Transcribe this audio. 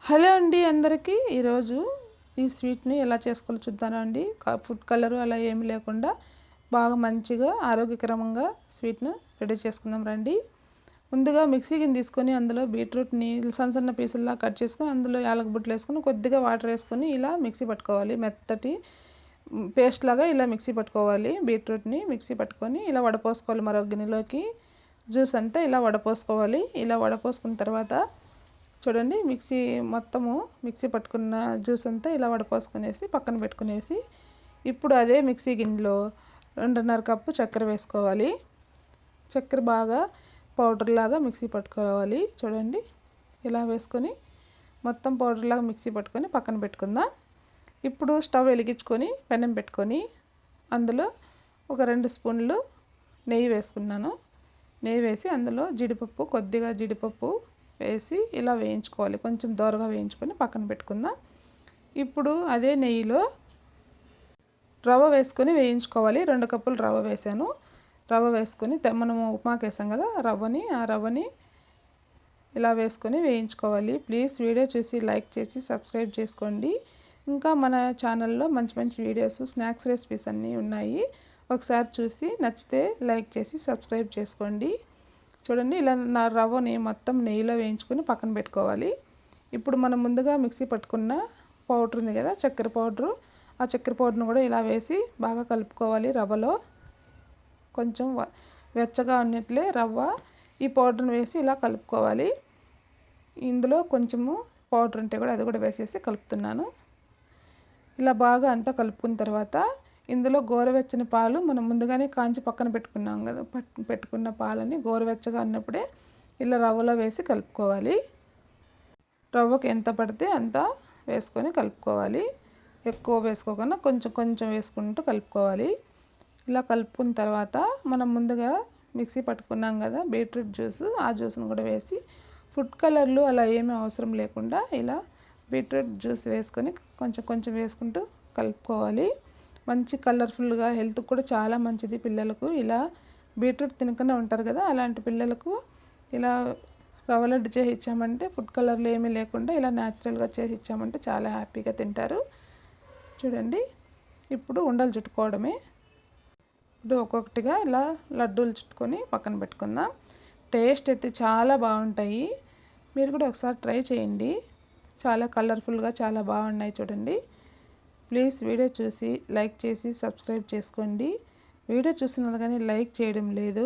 Hello అండి అందరికీ ఈరోజు ఈ స్వీట్ని ఎలా చేసుకోవాలో చూద్దాను అండి. ఫుడ్ కలరు అలా ఏమి లేకుండా బాగా మంచిగా ఆరోగ్యకరంగా స్వీట్ను రెడీ చేసుకుందాం రండి. ముందుగా మిక్సీ గిన్నె తీసుకొని అందులో బీట్రూట్ని సన్న సన్న పీసుల్లా కట్ చేసుకొని అందులో యాలకుబుట్టలు వేసుకొని కొద్దిగా వాటర్ వేసుకొని ఇలా మిక్సీ పట్టుకోవాలి. మెత్తటి పేస్ట్ లాగా ఇలా మిక్సీ పట్టుకోవాలి. బీట్రూట్ని మిక్సీ పట్టుకొని ఇలా వడపోసుకోవాలి. మరొక గిన్నెలోకి జ్యూస్ అంతా ఇలా వడపోసుకోవాలి. ఇలా వడపోసుకున్న తర్వాత చూడండి మిక్సీ పట్టుకున్న జ్యూస్ అంతా ఇలా వడపోసుకునేసి పక్కన పెట్టుకునేసి ఇప్పుడు అదే మిక్సీ గిన్నెలో 2.5 కప్పు చక్కెర వేసుకోవాలి. చక్కెర బాగా పౌడర్ లాగా మిక్సీ పట్టుకోవాలి. చూడండి ఇలా వేసుకొని మొత్తం పౌడర్ లాగా మిక్సీ పట్టుకొని పక్కన పెట్టుకుందాం. ఇప్పుడు స్టవ్ వెలిగించుకొని పెనం పెట్టుకొని అందులో ఒక 2 స్పూన్లు నెయ్యి వేసుకున్నాను. నెయ్యి వేసి అందులో కొద్దిగా జీడిపప్పు వేసి ఇలా వేయించుకోవాలి. కొంచెం దోరగా వేయించుకొని పక్కన పెట్టుకుందాం. ఇప్పుడు అదే నెయ్యిలో రవ్వ వేసుకొని వేయించుకోవాలి. 2 కప్పులు రవ్వ వేసాను. రవ్వ వేసుకొని మనము ఉప్మాకి వేసాం కదా ఆ రవ్వని ఇలా వేసుకొని వేయించుకోవాలి. ప్లీజ్ వీడియో చూసి లైక్ చేసి సబ్స్క్రైబ్ చేసుకోండి. ఇంకా మన ఛానల్లో మంచి మంచి వీడియోస్ స్నాక్స్ రెసిపీస్ అన్నీ ఉన్నాయి. ఒకసారి చూసి నచ్చితే లైక్ చేసి సబ్స్క్రైబ్ చేసుకోండి. చూడండి ఇలా నా రవ్వని మొత్తం నెయ్యిలో వేయించుకొని పక్కన పెట్టుకోవాలి. ఇప్పుడు మనం ముందుగా మిక్సీ పట్టుకున్న పౌడర్ ఉంది కదా చక్కెర పౌడరు, ఆ చక్కెర పౌడర్ను కూడా ఇలా వేసి బాగా కలుపుకోవాలి. రవ్వలో కొంచెం వెచ్చగా ఉన్నట్లే రవ్వ ఈ పౌడర్ని వేసి ఇలా కలుపుకోవాలి. ఇందులో కొంచెము పౌడర్ ఉంటే కూడా అది కూడా వేసేసి కలుపుతున్నాను. ఇలా బాగా అంతా కలుపుకున్న తర్వాత ఇందులో గోరువెచ్చని పాలు మనం ముందుగానే కాంచి పక్కన పెట్టుకున్నాం కదా పెట్టుకున్న పాలని గోరువెచ్చగా ఉన్నప్పుడే ఇలా రవ్వలో వేసి కలుపుకోవాలి. రవ్వకు ఎంత పడితే అంత వేసుకొని కలుపుకోవాలి. ఎక్కువ వేసుకోకుండా కొంచెం కొంచెం వేసుకుంటూ కలుపుకోవాలి. ఇలా కలుపుకున్న తర్వాత మనం ముందుగా మిక్సీ పట్టుకున్నాం కదా బీట్రూట్ జ్యూస్, ఆ జ్యూస్ను కూడా వేసి ఫుడ్ కలర్లు అలా ఏమీ అవసరం లేకుండా ఇలా బీట్రూట్ జ్యూస్ వేసుకొని కొంచెం కొంచెం వేసుకుంటూ కలుపుకోవాలి. మంచి కలర్ఫుల్గా హెల్త్కి కూడా చాలా మంచిది పిల్లలకు. ఇలా బీట్రూట్ తినకుండా ఉంటారు కదా అలాంటి పిల్లలకు ఇలా రవ్వ లడ్డు చేసి ఇచ్చామంటే ఫుడ్ కలర్లు ఏమీ లేకుండా ఇలా న్యాచురల్గా చేసి ఇచ్చామంటే చాలా హ్యాపీగా తింటారు. చూడండి ఇప్పుడు ఉండలు చుట్టుకోవడమే. ఇప్పుడు ఒక్కొక్కటిగా ఇలా లడ్డూలు చుట్టుకొని పక్కన పెట్టుకుందాం. టేస్ట్ అయితే చాలా బాగుంటాయి. మీరు కూడా ఒకసారి ట్రై చేయండి. చాలా కలర్ఫుల్గా చాలా బాగున్నాయి చూడండి. ప్లీజ్ వీడియో చూసి లైక్ చేసి సబ్స్క్రైబ్ చేసుకోండి. వీడియో చూస్తున్నారు కానీ లైక్ చేయడం లేదు.